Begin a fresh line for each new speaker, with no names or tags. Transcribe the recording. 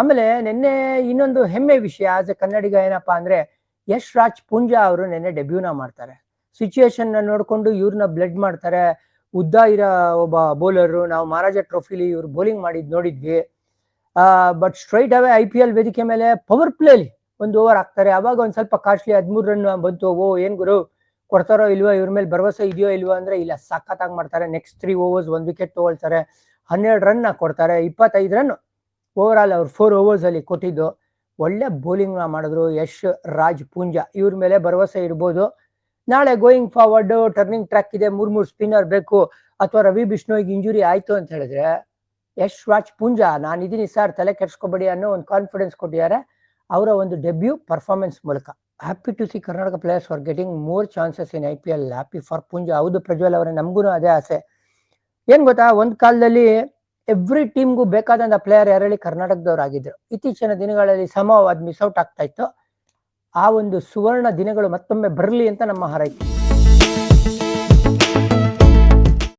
ಆಮೇಲೆ ನಿನ್ನೆ ಇನ್ನೊಂದು ಹೆಮ್ಮೆ ವಿಷಯ ಆಸ್ ಎ ಕನ್ನಡಿಗ ಏನಪ್ಪಾ ಅಂದ್ರೆ ಯಶ್ ರಾಜ್ ಪೂಂಜಾ ಅವರು ನಿನ್ನೆ ಡೆಬ್ಯೂನ ಮಾಡ್ತಾರೆ. ಸಿಚುಯೇಷನ್ ನೋಡ್ಕೊಂಡು ಇವ್ರನ್ನ ಬ್ಲಡ್ ಮಾಡ್ತಾರೆ. ಉದ್ದ ಇರೋ ಒಬ್ಬ ಬೌಲರು, ನಾವು ಮಹಾರಾಜ ಟ್ರೋಫಿಲಿ ಇವ್ರು ಬೌಲಿಂಗ್ ಮಾಡಿದ್ ನೋಡಿದ್ವಿ. ಬಟ್ ಸ್ಟ್ರೈಟ್ ಅವೇ IPL ವೇದಿಕೆ ಮೇಲೆ ಪವರ್ ಪ್ಲೇಲಿ ಒಂದು ಓವರ್ ಹಾಕ್ತಾರೆ. ಅವಾಗ ಒಂದ್ ಸ್ವಲ್ಪ ಕಾಸ್ಟ್ಲಿ 13 ರನ್ ಬಂತು. ಓ ಏನ್ ಗುರು ಕೊಡ್ತಾರೋ ಇಲ್ವಾ, ಇವ್ರ ಮೇಲೆ ಭರವಸೆ ಇದೆಯೋ ಇಲ್ವಾ ಅಂದ್ರೆ ಇಲ್ಲ, ಸಖತ್ತಾಗಿ ಮಾಡ್ತಾರೆ. ನೆಕ್ಸ್ಟ್ 3 overs 1 ವಿಕೆಟ್ ತಗೊಳ್ತಾರೆ. 12 ರನ್ ಕೊಡ್ತಾರೆ. 25 ರನ್ ಓವರ್ ಆಲ್ ಅವ್ರು 4 overs ಅಲ್ಲಿ ಕೊಟ್ಟಿದ್ದು. ಒಳ್ಳೆ ಬೌಲಿಂಗ್ ಮಾಡಿದ್ರು ಯಶ್ ರಾಜ್ ಪೂಂಜಾ. ಇವ್ರ ಮೇಲೆ ಭರವಸೆ ಇರ್ಬೋದು. ನಾಳೆ ಗೋಯಿಂಗ್ ಫಾರ್ವರ್ಡ್ ಟರ್ನಿಂಗ್ ಟ್ರ್ಯಾಕ್ ಇದೆ, 3 ಸ್ಪಿನ್ನರ್ ಬೇಕು, ಅಥವಾ ರವಿ ಬಿಷ್ಣೋಯ್ಗೆ ಇಂಜುರಿ ಆಯ್ತು ಅಂತ ಹೇಳಿದ್ರೆ ಯಶ್ ರಾಜ್ ಪೂಂಜಾ ನಾನಿದ್ದೀನಿ ಸರ್, ತಲೆ ಕೆಡ್ಸ್ಕೊಬೇಡಿ ಅನ್ನೋ ಒಂದು ಕಾನ್ಫಿಡೆನ್ಸ್ ಕೊಟ್ಟಿದ್ದಾರೆ ಅವರ ಒಂದು ಡೆಬ್ಯೂ ಪರ್ಫಾರ್ಮೆನ್ಸ್ ಮೂಲಕ. Happy to see Karnataka players are getting more chances in IPL. Happy for Poonja. ಹೌದು ಪ್ರಜ್ವಲ್ ಅವರೇ, ನಮಗೂ ಅದೇ ಆಸೆ. ಏನ್ ಗೊತ್ತಾ, ಒಂದ್ ಕಾಲದಲ್ಲಿ ಎವ್ರಿ ಟೀಮ್ಗೂ ಬೇಕಾದಂತ ಪ್ಲೇಯರ್ ಯಾರಲ್ಲಿ ಕರ್ನಾಟಕದವ್ರು ಆಗಿದ್ರು. ಇತ್ತೀಚಿನ ದಿನಗಳಲ್ಲಿ ಸಮವಾದ ಮಿಸ್ ಔಟ್ ಆಗ್ತಾ ಇತ್ತು. ಆ ಒಂದು ಸುವರ್ಣ ದಿನಗಳು ಮತ್ತೊಮ್ಮೆ ಬರಲಿ ಅಂತ ನಮ್ಮ ಹಾರೈಕೆ.